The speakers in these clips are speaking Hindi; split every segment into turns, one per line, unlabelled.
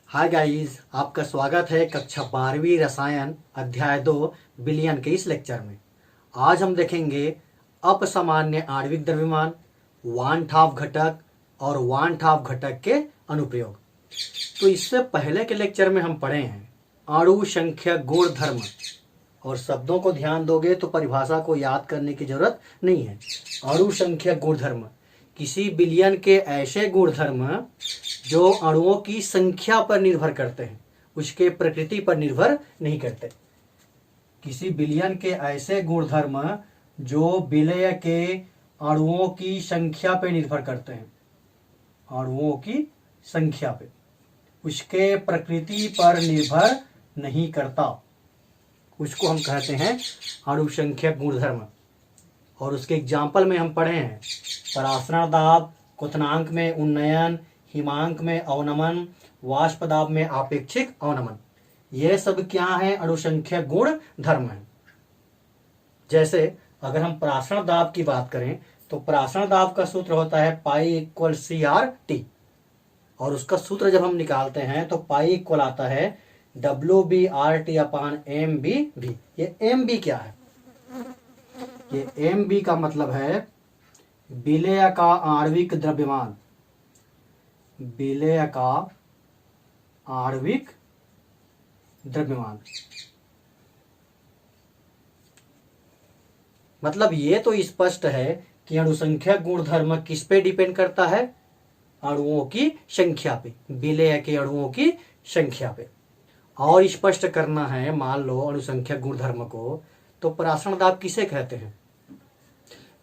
हाय गाइस, आपका स्वागत है कक्षा 12वीं रसायन अध्याय 2 विलयन के इस लेक्चर में। आज हम देखेंगे अपसामान्य आणविक द्रव्यमान, वान ठाफ घटक और वान ठाफ घटक के अनुप्रयोग। तो इससे पहले के लेक्चर में हम पढ़े हैं अणु संख्या गुण धर्म, और शब्दों को ध्यान दोगे तो परिभाषा को याद करने की जरूरत नहीं है। अणु संख्या गुण धर्म किसी विलयन के ऐसे गुणधर्म जो अणुओं की संख्या पर निर्भर करते हैं, उसके प्रकृति पर निर्भर नहीं करते। किसी विलयन के ऐसे गुणधर्म जो विलय के अणुओं की संख्या पर निर्भर करते हैं, अणुओं की संख्या पे, उसके प्रकृति पर निर्भर नहीं करता, उसको हम कहते हैं अणु संख्या गुणधर्म। और उसके एग्जाम्पल में हम पढ़े हैं परासरण दाब, क्वथनांक में उन्नयन, हिमांक में अवनमन, वाष्प दाब में आपेक्षिक अवनमन। ये सब क्या है? अणुसंख्यक गुण धर्म है। जैसे अगर हम परासरण दाब की बात करें तो परासरण दाब का सूत्र होता है pi equal C R T, और उसका सूत्र जब हम निकालते हैं तो पाई इक्वल आता है W B R T upon M B भी। ये एम बी क्या है? ये एम बी का मतलब है विलय का आणविक द्रव्यमान, विलय का आणविक द्रव्यमान। मतलब ये तो स्पष्ट है कि अणुसंख्यक गुणधर्म किस पे डिपेंड करता है? अणुओं की संख्या पे, विलय के अणुओं की संख्या पे। और स्पष्ट करना है, मान लो अणुसंख्यक गुणधर्म को, तो परासरण दाब किसे कहते हैं?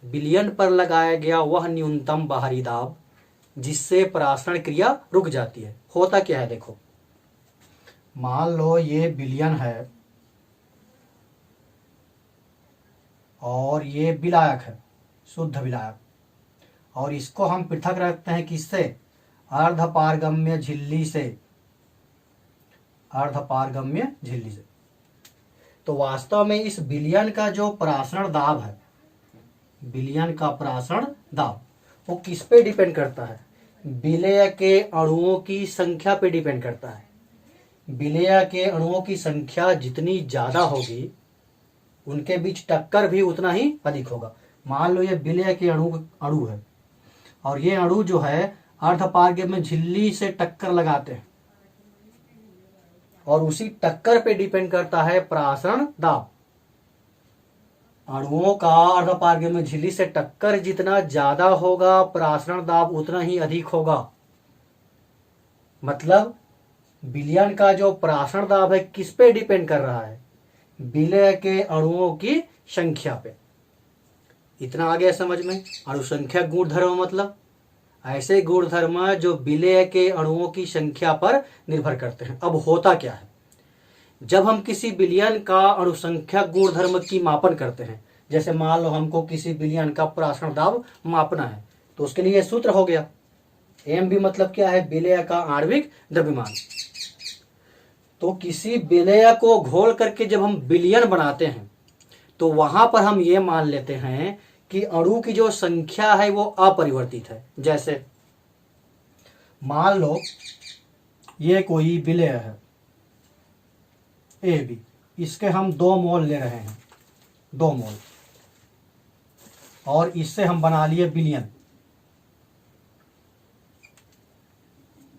विलयन पर लगाया गया वह न्यूनतम बाहरी दाब जिससे परासरण क्रिया रुक जाती है। होता क्या है देखो, मान लो ये विलयन है और ये विलायक है, शुद्ध विलायक, और इसको हम पृथक रखते हैं किससे? अर्धपारगम्य झिल्ली से, अर्धपारगम्य झिल्ली से। तो वास्तव में इस विलयन का जो परासरण दाब है, विलयन का परासरण दाब, वो किस पे डिपेंड करता है? विलय के अणुओं की संख्या पे डिपेंड करता है। विलय के अणुओं की संख्या जितनी ज्यादा होगी उनके बीच टक्कर भी उतना ही अधिक होगा। मान लो ये विलय के अणु है और ये अणु जो है अर्धपारगम्य झिल्ली से टक्कर लगाते हैं, और उसी टक्कर पे डिपेंड करता है परासरण दाब। अणुओं का अर्धपारगम्य झिल्ली से टक्कर जितना ज्यादा होगा, परासरण दाब उतना ही अधिक होगा। मतलब विलयन का जो परासरण दाब है किस पे डिपेंड कर रहा है? विलय के अणुओं की संख्या पे। इतना आ गया समझ में? अणुसंख्यक गुणधर्म मतलब ऐसे गुणधर्म जो विलय के अणुओं की संख्या पर निर्भर करते हैं। अब होता क्या है, जब हम किसी विलयन का अणुसंख्यक गुणधर्म की मापन करते हैं, जैसे मान लो हमको किसी विलयन का परासरण दाब मापना है, तो उसके लिए सूत्र हो गया एम बी, मतलब क्या है? विलय का आणविक द्रव्यमान। तो किसी विलय को घोल करके जब हम विलयन बनाते हैं तो वहां पर हम ये मान लेते हैं कि अणु की जो संख्या है वो अपरिवर्तित है। जैसे मान लो ये कोई विलय है ए बी, इसके हम 2 मोल ले रहे हैं, 2 मोल, और इससे हम बना लिए विलयन।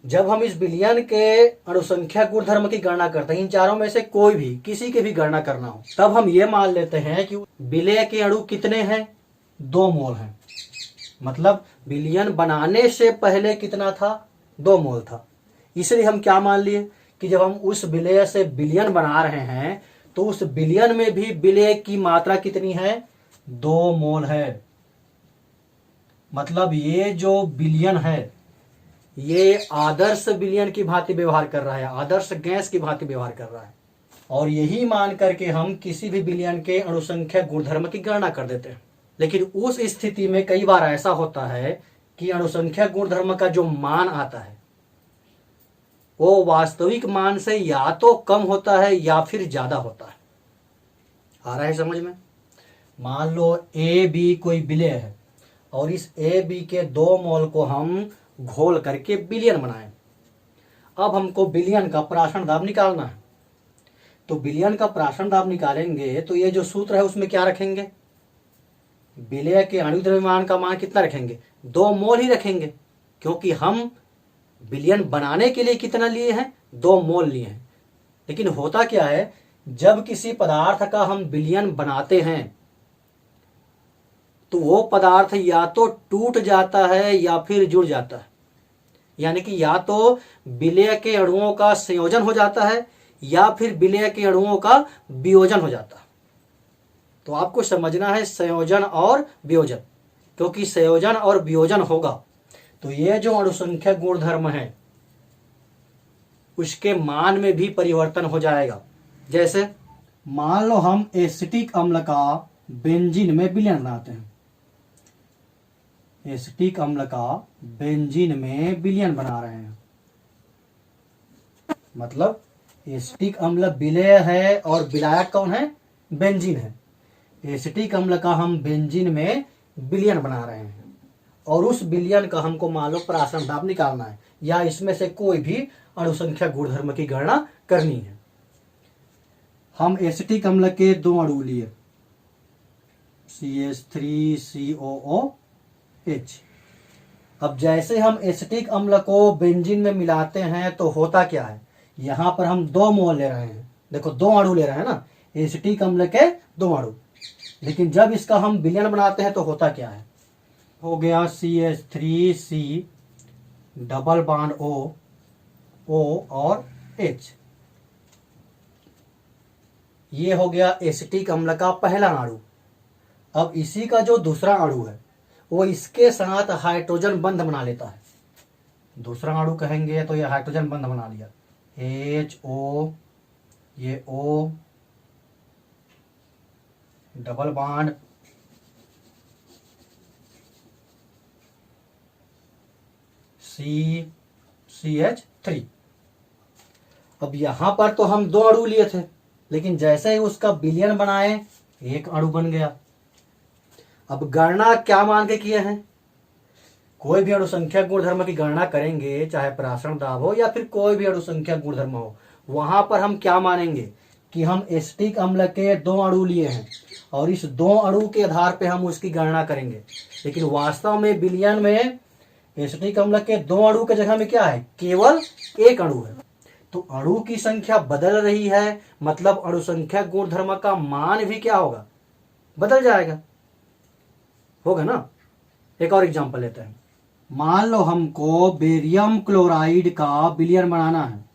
जब हम इस विलयन के अणुसंख्या गुणधर्म की गणना करते हैं, इन चारों में से कोई भी, किसी की भी गणना करना हो, तब हम ये मान लेते हैं कि विलय के अणु कितने हैं? 2 मोल हैं। मतलब विलयन बनाने से पहले कितना था? 2 मोल था। इसलिए हम क्या मान लिए कि जब हम उस विलय से विलयन बना रहे हैं तो उस विलयन में भी विलय की मात्रा कितनी है? 2 मोल है। मतलब ये जो विलयन है ये आदर्श विलयन की भांति व्यवहार कर रहा है, आदर्श गैस की भांति व्यवहार कर रहा है। और यही मान करके हम किसी भी विलयन के अणुसंख्यक गुणधर्म की गणना कर देते हैं। लेकिन उस स्थिति में कई बार ऐसा होता है कि अणुसंख्यक गुणधर्म का जो मान आता है वो वास्तविक मान से या तो कम होता है या फिर ज्यादा होता है। आ रहा है समझ में? मान लो ए बी कोई विलय है और इस ए बी के 2 मोल को हम घोल करके विलयन बनाएं। अब हमको विलयन का प्राशन दाब निकालना है। तो विलयन का प्राशन दाब निकालेंगे तो ये जो सूत्र है उसमें क्या रखेंगे, विलय के आणविक द्रव्यमान का मान कितना रखेंगे, 2 मोल ही रखेंगे, क्योंकि हम विलयन बनाने के लिए कितना लिए हैं, 2 मोल लिए हैं। लेकिन होता क्या है, जब किसी पदार्थ का हम विलयन बनाते हैं तो वो पदार्थ या तो टूट जाता है या फिर जुड़ जाता है, यानी कि या तो विलय के अणुओं का संयोजन हो जाता है या फिर विलय के अणुओं का वियोजन हो जाता है। तो आपको समझना है संयोजन और वियोजन, क्योंकि संयोजन और वियोजन होगा तो ये जो अणुसंख्यक गुणधर्म है उसके मान में भी परिवर्तन हो जाएगा। जैसे मान लो हम एसिटिक अम्ल का बेंजीन में विलयन बनाते हैं, एसिटिक अम्ल का बेंजीन में विलयन बना रहे हैं, मतलब एसिटिक अम्ल विलेय है और विलायक कौन है, बेंजीन है। एसिटिक अम्ल का हम बेंजीन में विलयन बना रहे हैं और उस विलयन का हमको मान लो प्राशन दाब निकालना है या इसमें से कोई भी अणुसंख्यक गुणधर्म की गणना करनी है। हम एसिटिक अम्ल के 2 अणु लिए CH3COOH। अब जैसे हम एसिटिक अम्ल को बेंजीन में मिलाते हैं तो होता क्या है, यहां पर हम 2 मोल ले रहे हैं, देखो 2 अणु ले रहे हैं ना, एसिटिक अम्ल के 2 अणु। लेकिन जब इसका हम विलयन बनाते हैं तो होता क्या है, हो गया CH3C डबल बॉन्ड O और H, ये हो गया एसिटिक अम्ल का पहला अणु। अब इसी का जो दूसरा अणु है वो इसके साथ हाइड्रोजन बंध बना लेता है, दूसरा अणु कहेंगे तो ये हाइड्रोजन बंध बना लिया, HO, ये O डबल बॉन्ड CH3। अब यहां पर तो हम 2 अणु लिए थे, लेकिन जैसे ही उसका विलयन बनाए 1 अणु बन गया। अब गणना क्या मान के किए हैं, कोई भी अणुसंख्यक गुणधर्म की गणना करेंगे, चाहे प्राशन दाब हो या फिर कोई भी अणुसंख्यक गुणधर्म हो, वहां पर हम क्या मानेंगे कि हम एसिटिक अम्ल के 2 अणु लिए हैं और इस 2 अणु के आधार पे हम उसकी गणना करेंगे। लेकिन वास्तव में विलयन में एसिटिक अम्ल के 2 अणु के जगह में क्या है, केवल 1 अणु है। तो अणु की संख्या बदल रही है, मतलब अणुसंख्यक गुणधर्म का मान भी क्या होगा, बदल जाएगा, होगा ना। एक और एग्जांपल लेते हैं, मान लो हमको बेरियम क्लोराइड का विलयन बनाना है,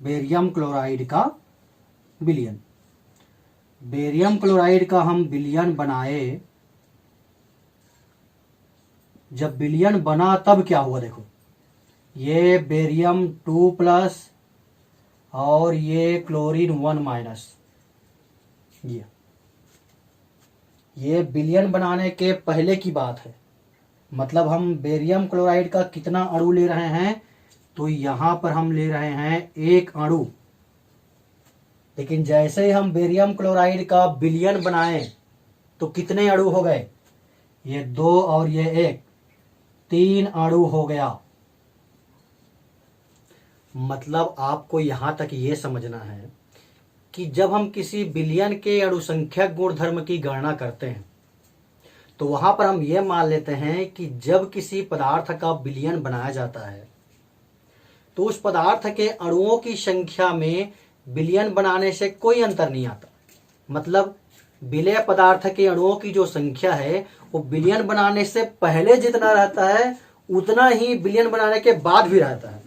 बेरियम क्लोराइड का विलयन। बेरियम क्लोराइड का हम विलयन बनाए, जब विलयन बना तब क्या हुआ, देखो ये बेरियम 2+ और ये क्लोरीन 1-, ये विलयन बनाने के पहले की बात है। मतलब हम बेरियम क्लोराइड का कितना अणु ले रहे हैं, तो यहां पर हम ले रहे हैं 1 अणु। लेकिन जैसे ही हम बेरियम क्लोराइड का विलयन बनाए तो कितने अणु हो गए, ये 2 और ये 1, 3 अणु हो गया। मतलब आपको यहां तक ये समझना है कि जब हम किसी विलयन के अणुसंख्यक गुणधर्म की गणना करते हैं तो वहां पर हम ये मान लेते हैं कि जब किसी पदार्थ का विलयन बनाया जाता है तो उस पदार्थ के अणुओं की संख्या में विलयन बनाने से कोई अंतर नहीं आता। मतलब विलेय पदार्थ के अणुओं की जो संख्या है वो विलयन बनाने से पहले जितना रहता है उतना ही विलयन बनाने के बाद भी रहता है।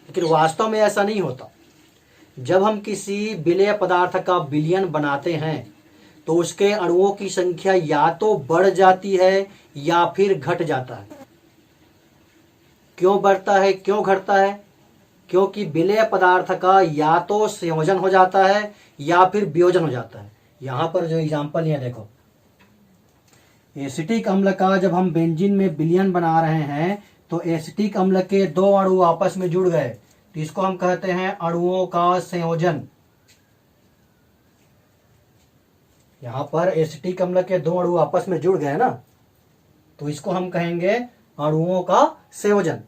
लेकिन वास्तव में ऐसा नहीं होता। जब हम किसी विलेय पदार्थ का विलयन बनाते हैं तो उसके अणुओं की संख्या या तो बढ़ जाती है या फिर घट जाता है। क्यों बढ़ता है, क्यों घटता है? क्योंकि विलेय पदार्थ का या तो संयोजन हो जाता है या फिर वियोजन हो जाता है। यहां पर जो एग्जांपल है देखो, एसिटिक अम्ल का जब हम बेंजीन में विलयन बना रहे हैं तो एसिटिक अम्ल के 2 अणु आपस में जुड़ गए तो इसको हम कहते हैं अणुओं का संयोजन। यहां पर एसिटिक अम्ल के 2 अणु आपस में जुड़ गए ना, तो इसको हम कहेंगे अणुओं का संयोजन।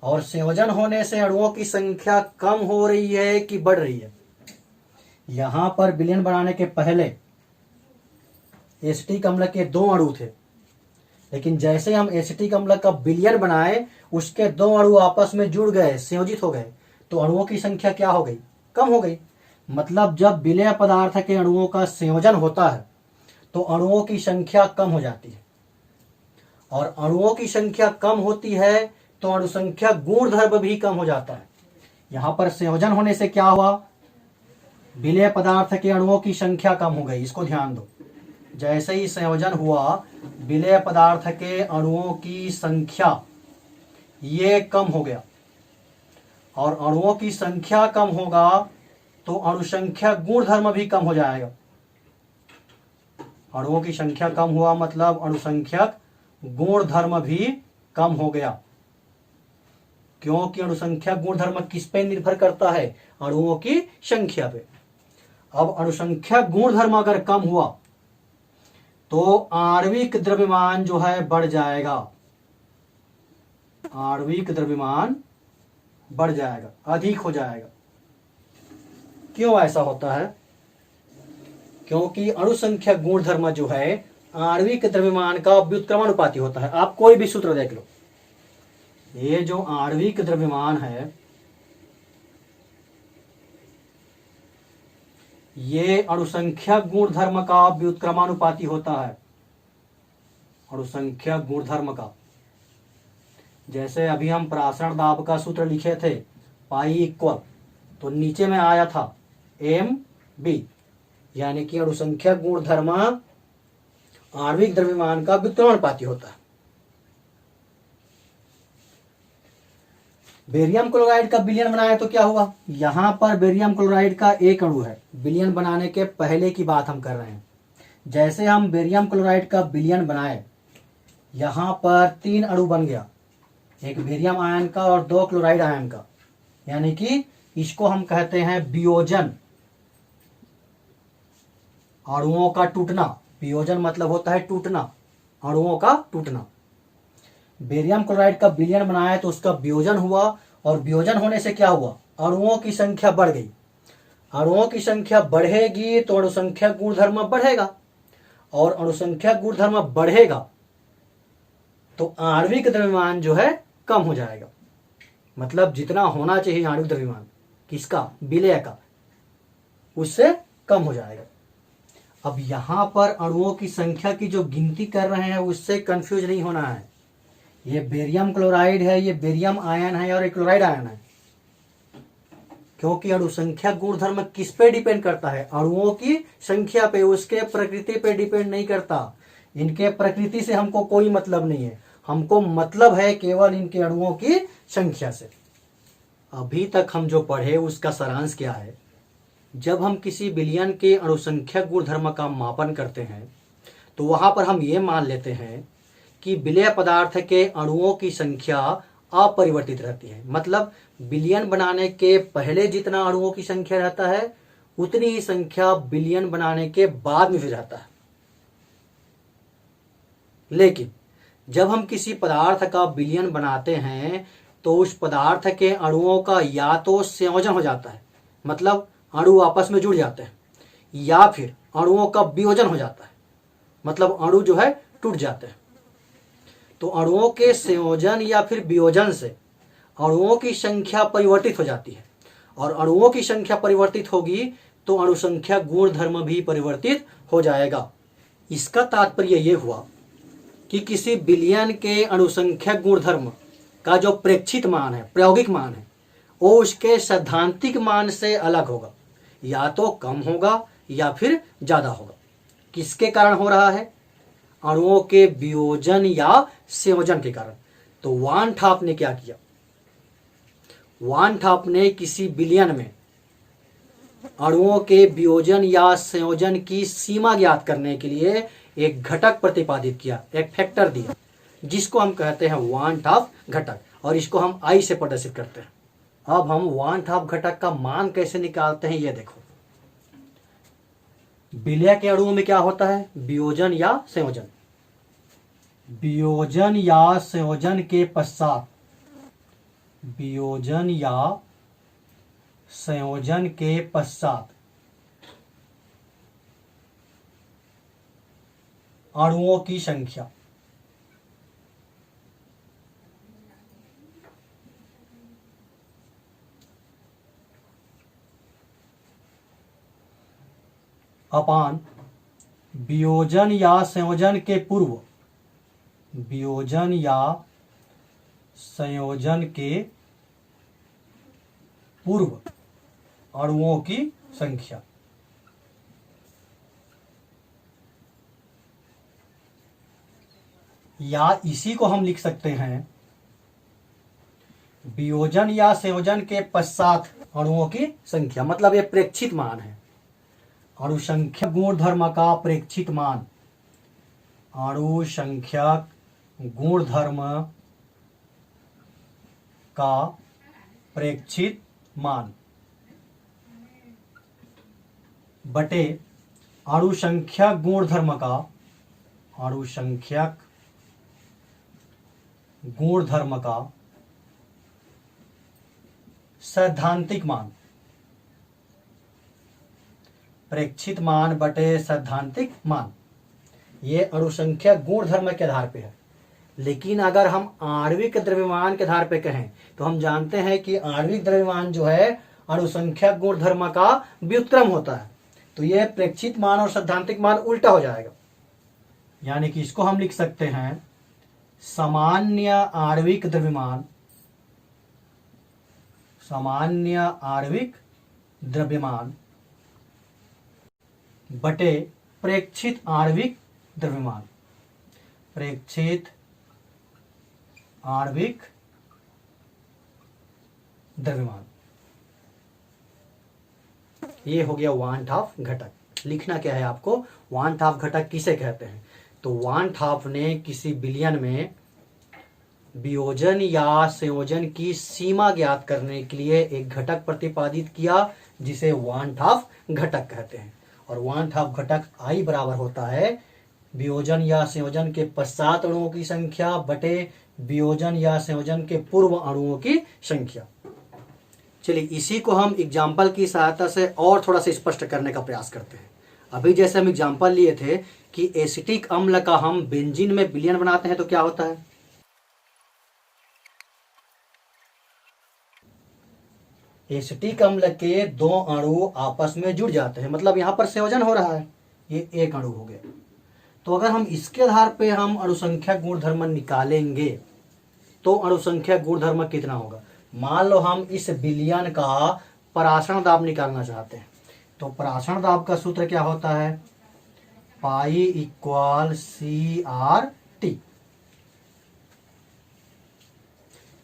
और संयोजन होने से अणुओं की संख्या कम हो रही है कि बढ़ रही है? यहां पर विलयन बनाने के पहले एसिटिक अम्ल के 2 अणु थे, लेकिन जैसे हम एसिटिक अम्ल का विलयन बनाए उसके 2 अणु आपस में जुड़ गए, संयोजित हो गए, तो अणुओं की संख्या क्या हो गई? कम हो गई। मतलब जब विलेय पदार्थ के अणुओं का संयोजन होता है तो अणुओं की संख्या कम हो जाती है, और अणुओं की संख्या कम होती है तो अणुसंख्या गुणधर्म भी कम हो जाता है। यहां पर संयोजन होने से क्या हुआ? विलेय पदार्थ के अणुओं की संख्या कम हो गई। इसको ध्यान दो, जैसे ही संयोजन हुआ विलेय पदार्थ के अणुओं की संख्या ये कम हो गया, और अणुओं की संख्या कम होगा तो अणुसंख्या गुणधर्म भी कम हो जाएगा। अणुओं की संख्या कम हुआ मतलब अणुसंख्यक गुणधर्म भी कम हो गया, क्योंकि अणुसंख्यक गुणधर्म किस पे निर्भर करता है? अणुओं की संख्या पे। अब अणुसंख्यक गुणधर्म अगर कम हुआ तो आणविक द्रव्यमान जो है बढ़ जाएगा, आणविक द्रव्यमान बढ़ जाएगा, अधिक हो जाएगा। क्यों ऐसा होता है? क्योंकि अणुसंख्यक गुणधर्म जो है आणविक द्रव्यमान का व्युत्क्रमानुपाती होता है। आप कोई भी सूत्र देख लो, ये जो आणविक द्रव्यमान है ये अणुसंख्यक गुणधर्म का व्युत्क्रमानुपाती होता है, अणुसंख्यक गुणधर्म का। जैसे अभी हम प्रासरण दाब का सूत्र लिखे थे, पाई इक्वल, तो नीचे में आया था एम बी, यानी कि अणुसंख्यक गुणधर्म आणविक द्रव्यमान का व्युत्क्रमानुपाती होता है। बेरियम क्लोराइड का विलयन बनाया तो क्या हुआ? यहां पर बेरियम क्लोराइड का एक अणु है, विलयन बनाने के पहले की बात हम कर रहे हैं। जैसे हम बेरियम क्लोराइड का विलयन बनाए, यहां पर 3 अणु बन गया, एक बेरियम आयन का और 2 क्लोराइड आयन का, यानी कि इसको हम कहते हैं वियोजन, अणुओं का टूटना। वियोजन मतलब होता है टूटना, अणुओं का टूटना। बेरियम क्लोराइड का विलयन बनाया तो उसका वियोजन हुआ, और वियोजन होने से क्या हुआ? अणुओं की संख्या बढ़ गई। अणुओं की संख्या बढ़ेगी तो अणुसंख्या गुणधर्म बढ़ेगा, और अणुसंख्या गुणधर्म बढ़ेगा तो आणविक द्रव्यमान जो है कम हो जाएगा। मतलब जितना होना चाहिए आणविक द्रव्यमान किसका? विलेय का, उससे कम हो जाएगा। अब यहां पर अणुओं की संख्या की जो गिनती कर रहे हैं उससे कंफ्यूज नहीं होना है। ये बेरियम क्लोराइड है, ये बेरियम आयन है और ये क्लोराइड आयन है, क्योंकि अणुसंख्या गुणधर्म किस पे डिपेंड करता है? अणुओं की संख्या पे, उसके प्रकृति पे डिपेंड नहीं करता। इनके प्रकृति से हमको कोई मतलब नहीं है, हमको मतलब है केवल इनके अणुओं की संख्या से। अभी तक हम जो पढ़े उसका सारांश क्या है? जब हम किसी विलयन के अणुसंख्यक गुणधर्म का मापन करते हैं तो वहां पर हम ये मान लेते हैं कि विलेय पदार्थ के अणुओं की संख्या अपरिवर्तित रहती है। मतलब विलयन बनाने के पहले जितना अणुओं की संख्या रहता है उतनी ही संख्या विलयन बनाने के बाद में भी रहता है। लेकिन जब हम किसी पदार्थ का विलयन बनाते हैं तो उस पदार्थ के अणुओं का या तो संयोजन हो जाता है, मतलब अणु आपस में जुड़ जाते हैं, या फिर अणुओं का वियोजन हो जाता है, मतलब अणु जो है टूट जाते हैं। तो अणुओं के संयोजन या फिर वियोजन से अणुओं की संख्या परिवर्तित हो जाती है, और अणुओं की संख्या परिवर्तित होगी तो अणुसंख्या गुणधर्म भी परिवर्तित हो जाएगा। इसका तात्पर्य यह हुआ कि किसी विलयन के अणुसंख्यक गुणधर्म का जो प्रेक्षित मान है, प्रायोगिक मान है, वो उसके सैद्धांतिक मान से अलग होगा, या तो कम होगा या फिर ज्यादा होगा। किसके कारण हो रहा है? अणुओं के वियोजन या संयोजन के कारण। तो वान ठाप ने क्या किया? वान ठाप ने किसी विलयन में अणुओं के वियोजन या संयोजन की सीमा ज्ञात करने के लिए एक घटक प्रतिपादित किया, एक फैक्टर दिया, जिसको हम कहते हैं वान ठाप घटक, और इसको हम आई से प्रदर्शित करते हैं। अब हम वान ठाप घटक का मान कैसे निकालते हैं ये देखो। विलेय के अणुओं में क्या होता है? वियोजन या संयोजन। वियोजन या संयोजन के पश्चात वियोजन या संयोजन के पश्चात अणुओं की संख्या। अपान वियोजन या संयोजन के पूर्व, वियोजन या संयोजन के पूर्व अणुओं की संख्या। या इसी को हम लिख सकते हैं वियोजन या संयोजन के पश्चात अणुओं की संख्या। मतलब ये प्रेक्षित मान है, अणुसंख्यक गुणधर्म का प्रेक्षित मान, अणुसंख्यक गुणधर्म का प्रेक्षित मान बटे अणुसंख्यक गुणधर्म का, अणुसंख्यक गुणधर्म का सैद्धांतिक मान, प्रेक्षित मान बटे सैद्धांतिक मान। ये अणुसंख्यक गुणधर्म के आधार पे है। लेकिन अगर हम आणविक द्रव्यमान के आधार पे कहें तो हम जानते हैं कि आणविक द्रव्यमान जो है अणुसंख्यक गुणधर्म का व्युत्क्रम होता है। तो ये प्रेक्षित मान और सैद्धांतिक मान उल्टा हो जाएगा। यानी कि इसको हम लिख सकते हैं सामान्य आणविक द्रव्यमान, सामान्य आणविक द्रव्यमान बटे प्रेक्षित आणविक द्रव्यमान, प्रेक्षित आणविक द्रव्यमान। ये हो गया वान थाफ घटक। लिखना क्या है आपको, वान थाफ घटक किसे कहते हैं। तो वान थाफ ने किसी विलयन में वियोजन या संयोजन की सीमा ज्ञात करने के लिए एक घटक प्रतिपादित किया जिसे वान थाफ घटक कहते हैं। और वान थाफ घटक आई बराबर होता है वियोजन या संयोजन के पश्चात अणुओं की संख्या बटे वियोजन या संयोजन के पूर्व अणुओं की संख्या। चलिए इसी को हम एग्जाम्पल की सहायता से और थोड़ा सा स्पष्ट करने का प्रयास करते हैं। अभी जैसे हम एग्जाम्पल लिए थे कि एसिटिक अम्ल का हम बेंजीन में विलयन बनाते हैं तो क्या होता है, एसिटिक अम्ल के दो अणु आपस में जुड़ जाते हैं। मतलब यहां पर संयोजन हो रहा है, ये एक अणु हो गया। तो अगर हम इसके आधार पे हम अणुसंख्यक गुणधर्म निकालेंगे तो अणुसंख्यक गुणधर्म कितना होगा। मान लो हम इस विलयन का परासरण दाब निकालना चाहते हैं तो परासरण दाब का सूत्र क्या होता है, पाई इक्वल CRT।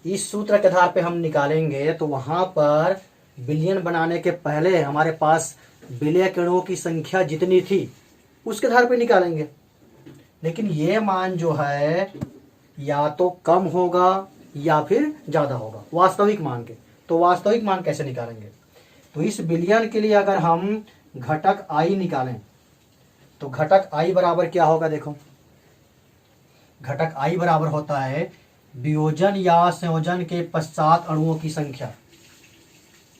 इस सूत्र के आधार पे हम निकालेंगे तो वहां पर विलयन बनाने के पहले हमारे पास विलय अणुओं की संख्या जितनी थी उसके आधार पे निकालेंगे। लेकिन ये मान जो है या तो कम होगा या फिर ज्यादा होगा वास्तविक मान के। तो वास्तविक मान कैसे निकालेंगे, तो इस विलयन के लिए अगर हम घटक I निकालें तो घटक I बराबर क्या होगा, देखो घटक I बराबर होता है वियोजन या संयोजन के पश्चात अणुओं की संख्या।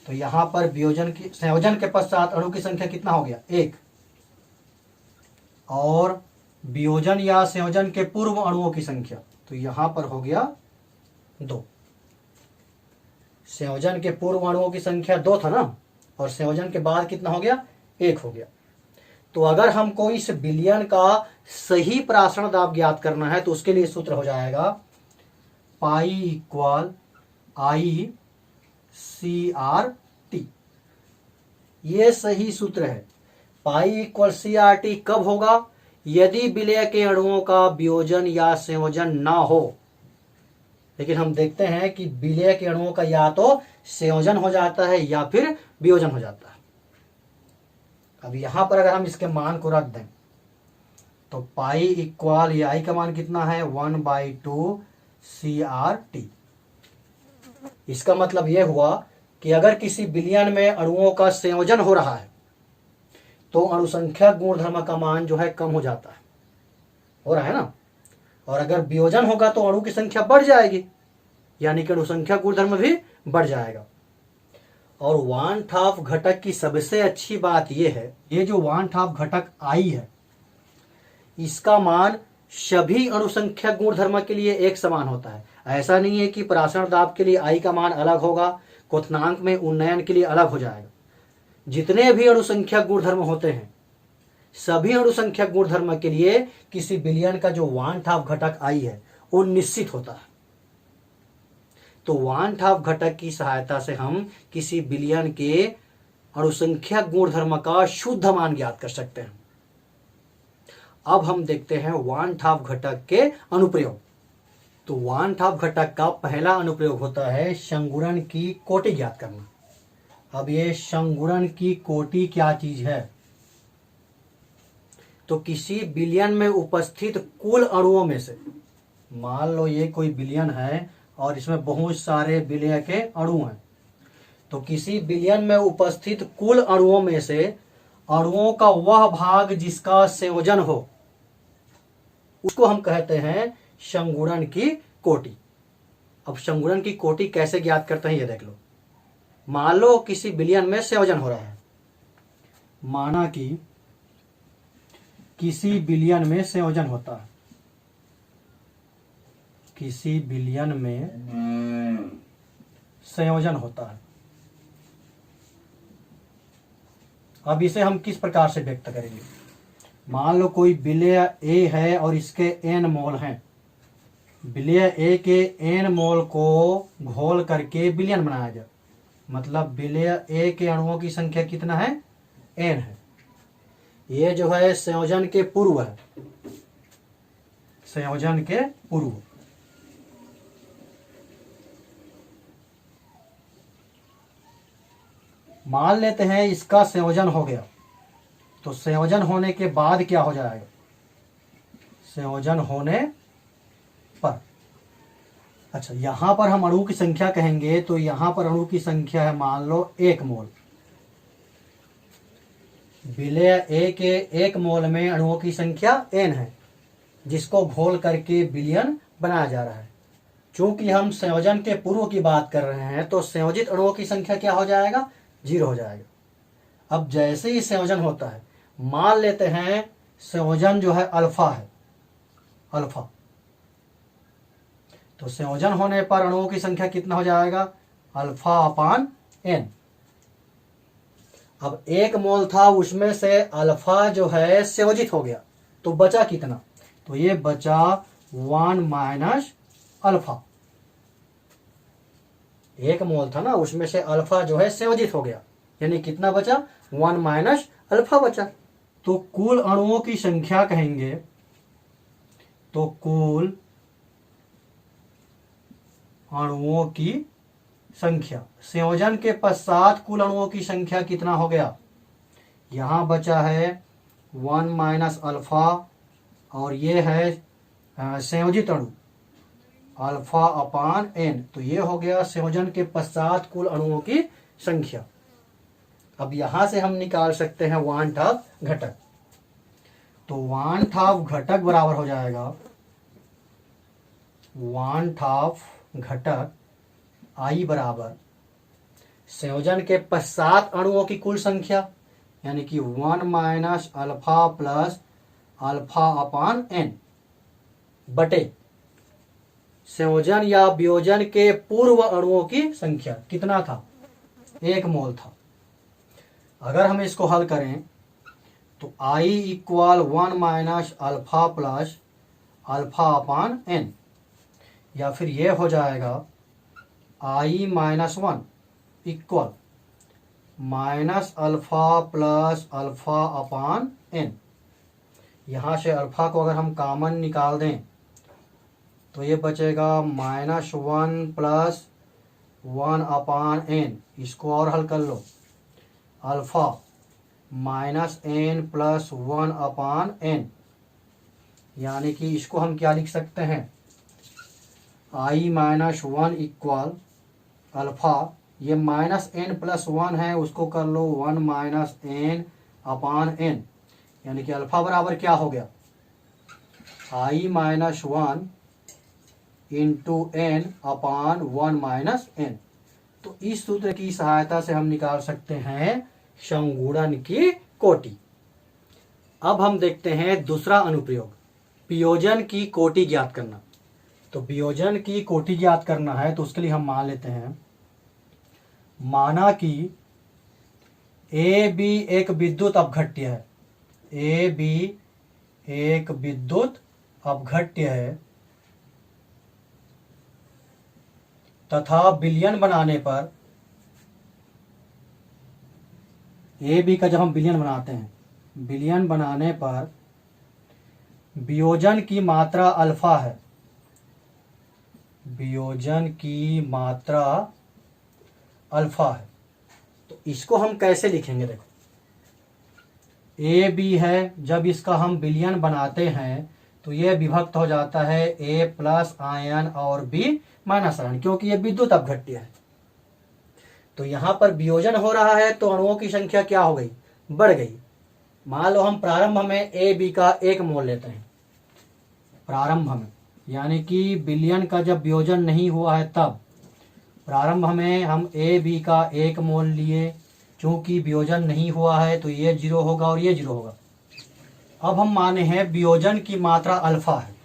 तो यहां पर संयोजन के पश्चात अणु की संख्या कितना हो गया, 1, और वियोजन या संयोजन के पूर्व अणुओं की संख्या तो यहां पर हो गया 2। संयोजन के पूर्व अणुओं की संख्या 2 था ना, और संयोजन के बाद कितना हो गया, 1 हो गया। तो अगर हमको इस विलयन का सही परासरण दाब ज्ञात करना है तो उसके लिए सूत्र हो जाएगा पाई इक्वल ICRT। ये सही सूत्र है। पाई इक्वल CRT कब होगा, यदि विलय के अणुओं का वियोजन या संयोजन ना हो। लेकिन हम देखते हैं कि विलय के अणुओं का या तो संयोजन हो जाता है या फिर वियोजन हो जाता है। अब यहां पर अगर हम इसके मान को रख दें तो पाई इक्वल ये I का मान कितना है, 1/2 CRT। इसका मतलब यह हुआ कि अगर किसी विलयन में अणुओं का संयोजन हो रहा है तो अणुसंख्यक गुणधर्म का मान जो है कम हो जाता है, हो रहा है ना। और अगर वियोजन होगा तो अणु की संख्या बढ़ जाएगी। यानी कि अणुसंख्या गुणधर्म भी बढ़ जाएगा। और वान हाफ घटक की सबसे अच्छी बात यह है, ये जो वान हाफ घटक आई है इसका मान सभी अणुसंख्या गुणधर्म के लिए एक समान होता है। ऐसा नहीं है कि परासरण दाब के लिए आई का मान अलग होगा, क्वथनांक में उन्नयन के लिए अलग हो जाएगा। जितने भी अणुसंख्या गुणधर्म होते हैं सभी अणुसंख्या गुणधर्म के लिए किसी विलयन का जो वान हाफ घटक आई है वो निश्चित होता है। तो वान हाफ घटक की सहायता से हम किसी विलयन के अणुसंख्या गुणधर्म का शुद्ध मान ज्ञात कर सकते हैं। अब हम देखते हैं वान हाफ घटक के अनुप्रयोग। तो वान हाफ घटक का पहला अनुप्रयोग होता है संगुणन की कोटि ज्ञात करना। अब ये संगुणन की कोटि क्या चीज है? तो किसी विलयन में उपस्थित कुल अणुओं में से, मान लो ये कोई विलयन है और इसमें बहुत सारे विलय के अणु हैं, तो किसी विलयन में उपस्थित कुल अणुओं में से अणुओं का वह भाग जिसका संयोजन हो उसको हम कहते हैं संगुणन की कोटि। अब संगुणन की कोटि कैसे ज्ञात करते हैं ये देख लो। मान लो किसी विलयन में संयोजन हो रहा है, माना कि किसी विलयन में संयोजन होता है, किसी विलयन में संयोजन होता है। अब इसे हम किस प्रकार से व्यक्त करेंगे? मान लो कोई विलय ए है और इसके n मोल हैं। विलय ए के n मोल को घोल करके विलयन बनाया जाए, मतलब विलय ए के अणुओं की संख्या कितना है? n है। ये जो है संयोजन के पूर्व है, संयोजन के पूर्व। मान लेते हैं इसका संयोजन हो गया, तो संयोजन होने के बाद क्या हो जाएगा? संयोजन होने पर, अच्छा यहां पर हम अणु की संख्या कहेंगे तो यहां पर अणु की संख्या है मान लो 1 मोल। विलय ए के 1 मोल में अणुओं की संख्या n है जिसको घोल करके विलयन बनाया जा रहा है। चूंकि हम संयोजन के पूर्व की बात कर रहे हैं तो संयोजित अणुओं की संख्या क्या हो जाएगा? 0 हो जाएगा। अब जैसे ही संयोजन होता है, मान लेते हैं संयोजन जो है अल्फा है, अल्फा, तो संयोजन होने पर अणुओं की संख्या कितना हो जाएगा? अल्फा अपान n। अब 1 मोल था, उसमें से अल्फा जो है संयोजित हो गया, तो बचा कितना? तो ये बचा 1 माइनस अल्फा। 1 मोल था ना, उसमें से अल्फा जो है संयोजित हो गया, यानी कितना बचा? 1 माइनस अल्फा बचा। तो कुल अणुओं की संख्या कहेंगे तो कुल अणुओं की संख्या, संयोजन के पश्चात कुल अणुओं की संख्या कितना हो गया? यहां बचा है 1 माइनस अल्फा और ये है संयोजित अणु अल्फा अपान n। तो ये हो गया संयोजन के पश्चात कुल अणुओं की संख्या। अब यहां से हम निकाल सकते हैं वान हाफ घटक। तो वान हाफ घटक बराबर हो जाएगा, वान हाफ घटक आई बराबर संयोजन के पश्चात अणुओं की कुल संख्या, यानी कि 1 माइनस अल्फा प्लस अल्फा अपान n बटे संयोजन या वियोजन के पूर्व अणुओं की संख्या। कितना था? 1 मोल था। अगर हम इसको हल करें तो I equal 1 minus alpha plus alpha upon n, या फिर ये हो जाएगा I minus 1 equal minus alpha plus alpha upon n। यहां से अल्फा को अगर हम कॉमन निकाल दें तो ये बचेगा -1 प्लस 1 अपान n। इसको और हल कर लो, अल्फा माइनस n प्लस 1 अपान n, यानी कि इसको हम क्या लिख सकते हैं? I माइनस 1 इक्वल अल्फा, ये माइनस n प्लस 1 है उसको कर लो 1 माइनस n अपान n, यानी कि अल्फा बराबर क्या हो गया? I minus 1 into n upon 1 minus n। तो इस सूत्र की सहायता से हम निकाल सकते हैं समगुणन की कोटि। अब हम देखते हैं दूसरा अनुप्रयोग, वियोजन की कोटि ज्ञात करना। तो वियोजन की कोटि ज्ञात करना है तो उसके लिए हम मान लेते हैं, माना कि ए बी एक विद्युत अपघट्य है, ए बी एक विद्युत अपघट्य है तथा विलयन बनाने पर, ए बी का जब हम विलयन बनाते हैं, विलयन बनाने पर वियोजन की मात्रा अल्फा है, वियोजन की मात्रा अल्फा है। तो इसको हम कैसे लिखेंगे, देखो ए बी है, जब इसका हम विलयन बनाते हैं तो ये विभक्त हो जाता है ए प्लस आयन और बी माइनस आयन, क्योंकि ये विद्युत अपघट्य है। तो यहां पर वियोजन हो रहा है तो अणुओं की संख्या क्या हो गई, बढ़ गई। मान लो हम प्रारंभ में ए बी का 1 मोल लेते हैं, प्रारंभ में, यानी कि विलयन का जब वियोजन नहीं हुआ है तब प्रारंभ में हम ए बी का 1 मोल लिए, चूंकि वियोजन नहीं हुआ है तो ये 0 होगा और ये 0 होगा। अब हम माने हैं वियोजन की मात्रा अल्फा है,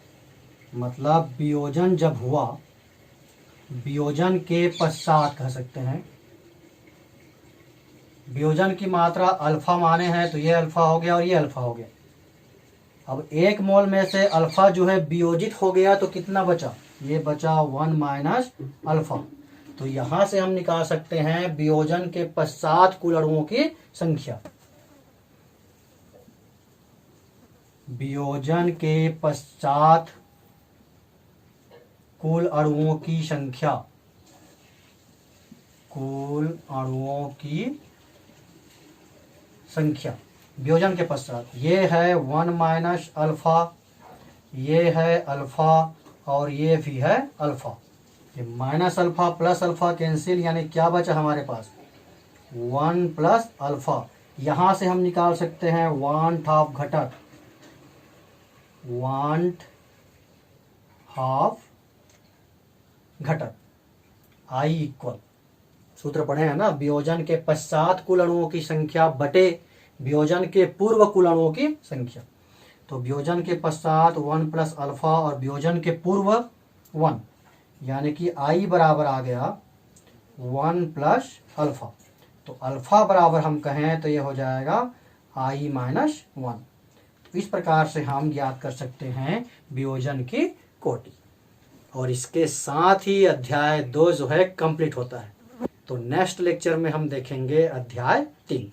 मतलब वियोजन जब हुआ, वियोजन के पश्चात कह सकते हैं, वियोजन की मात्रा अल्फा माने हैं तो ये अल्फा हो गया और ये अल्फा हो गया। अब 1 मोल में से अल्फा जो है वियोजित हो गया तो कितना बचा, ये बचा 1 माइनस अल्फा। तो यहां से हम निकाल सकते हैं वियोजन के पश्चात कुल अणुओं की संख्या, वियोजन के पश्चात कुल अणुओं की संख्या, कुल अणुओं की संख्या वियोजन के पश्चात, ये है 1 माइनस अल्फा, ये है अल्फा और ये भी है अल्फा। ये minus alpha plus alpha cancel, यानी क्या बचा हमारे पास 1 प्लस अल्फा। यहां से हम निकाल सकते हैं वांट हाफ घटक, वांट हाफ घटक आई इक्वल, सूत्र पढ़े हैं ना, वियोजन के पश्चात कुल अणुओं की संख्या बटे वियोजन के पूर्व कुल अणुओं की संख्या। तो वियोजन के पश्चात 1 प्लस अल्फा और वियोजन के पूर्व 1, यानी कि आई बराबर आ गया 1 प्लस अल्फा। तो अल्फा बराबर हम कहें तो ये हो जाएगा आई माइनस 1। तो इस प्रकार से हम ज्ञात कर सकते हैं वियोजन की कोटि। और इसके साथ ही अध्याय 2 जो है कंप्लीट होता है। तो नेक्स्ट लेक्चर में हम देखेंगे अध्याय 3।